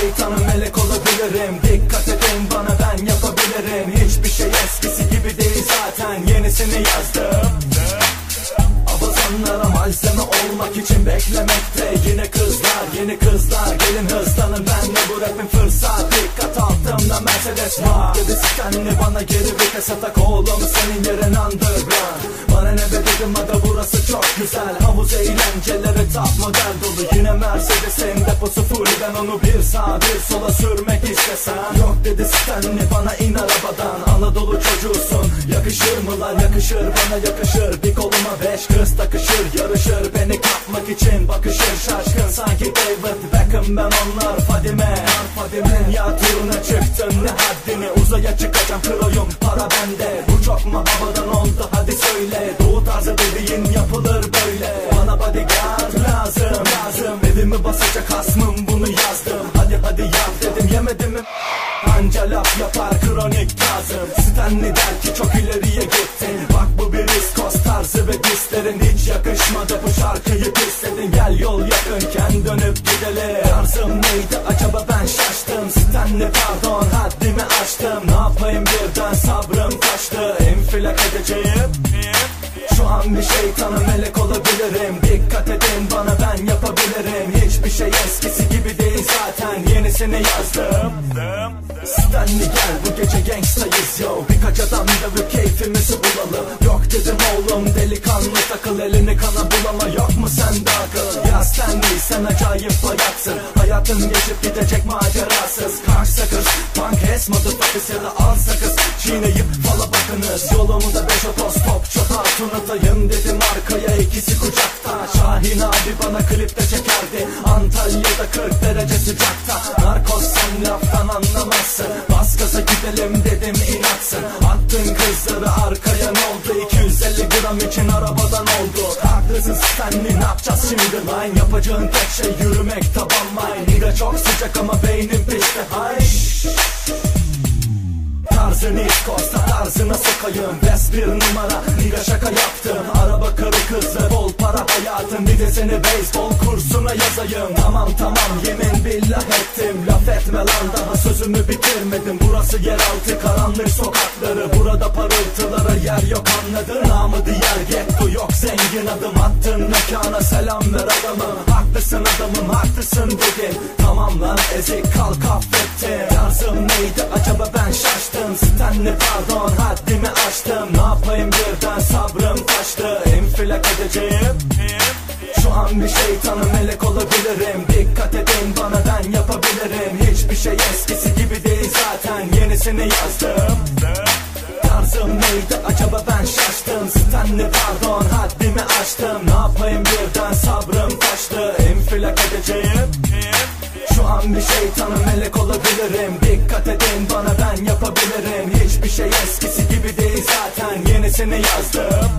şeytanım, melek olabilirim. Dikkat edin bana, ben yapabilirim. Hiçbir şey eskisi gibi değil zaten, yenisini yazdım. Abazanlara malzeme olmak için beklemekte. Yine kızlar, yeni kızlar, gelin hızlanın, benle bu rapin fırsat. Dikkat altımda Mercedes var. Dedi Stanley bana geri vites atak, oğlum senin yerin underground. Bana ne be dedim, aga burası çok güzel. Havuz eğlenceleri top model dolu. Yine Mercedes'in deposu full, ben onu bir sağa bir sola sürmek istesem. Yok dedi Stanley bana, in arabadan. Anadolu çocuğusun, yakışır mı lan? Yakışır, bana yakışır. Bir koluma 5 kız takışır, yarışır. Beni kapmak için bakışır şaşkın, sanki David Beckham ben onlar. Fadime, dünya turuna çıktın, ne haddini. Uzaya çıkacağım kroyum, para bende. Bu çok mu havadan oldu, hadi söyle. Doğu tarzı dediğin yapılır böyle. Bana bodyguard lazım, evimi basacak hasmım, bunu yazdım. Hadi yap dedim, yemedim mi? Anca laf yapar kronik Kazım. Stanley der ki çok ileriye gittin. Bak bu bir iskos tarzı ve dislerin hiç yakışmadı. Bu şarkıyı pisledin, gel yol yakınken dönüp gidelim. Tarzım neydi acaba, ben şaştım. Stanley pardon, haddimi aştım. Ne yapayım birden sabrım taştı. İnfilak edeceğim. Şu an bir şeytanım, melek olabilirim. Dikkat edin bana, ben yapabilirim. Hiçbir şey eskisi gibi değil zaten, yenisini yazdım. Stanley gel, bu gece gangstayız yo. Birkaç adam dövüp keyfimizi bulalım. Yok dedim oğlum, delikanlı takıl, elini kana bulama. Yok mu sende akıl? Ya Stanley sen acayip bayatsın. Hayatın geçip gidecek macerasız. Karş sakız, punk ass motherfuckers ya da al sakız. Çiğneyip fala bakınız. Yolumu da 5 otostop çok hatun atayım dedim, arkaya ikisi kucakta. Şahin abi bana klipte çekerdi, Antalya'da 40 derece sıcakta. Narkoz sen laftan anlamazsın, bas gaza gidelim dedim, inatsın. Attın kızları arkaya, ne oldu? 250 gram için arabadan oldu. Haklısın Stanley, ne yapacağız şimdi line? Yapacağın tek şey yürümek, taban mine. Nigga çok sıcak ama beynim pişti, hay. Tarzın East Coast'ta, tarzına sokayım. Best bir numara, nigga şaka yaptım. Araba, karı, kızı, bol para hayatım. Bir de seni beyzbol kursuna yazayım. Tamam yemin billah ettim. Laf etme lan, daha sözümü bitirmedim. Burası yeraltı karanlık sokakları. Burada parıltılara yer yok, anladın? Namı diğer getto yok, zengin adım. Attın mekana selam ver adamım. Haklısın adamım, haklısın dedim. Tamam lan ezik, kalk affettim. Tarzım neydi acaba, ben şaştım. Stanley pardon, haddimi aştım. Ne yapayım birden sabrım taştı. İnfilak edeceğim. Şu an bir şeytanım, melek olabilirim. Dikkat edin bana, ben yapabilirim. Hiçbir şey eskisi gibi değil zaten, yenisini yazdım. Tarzım neydi acaba, ben şaştım. Stanley pardon, haddimi aştım. Ne yapayım birden sabrım taştı. İnfilak edeceğim. Şu an bir şeytanım, melek olabilirim. Dikkat edin bana, ben yapabilirim. Hiçbir şey eskisi gibi değil zaten, yenisini yazdım.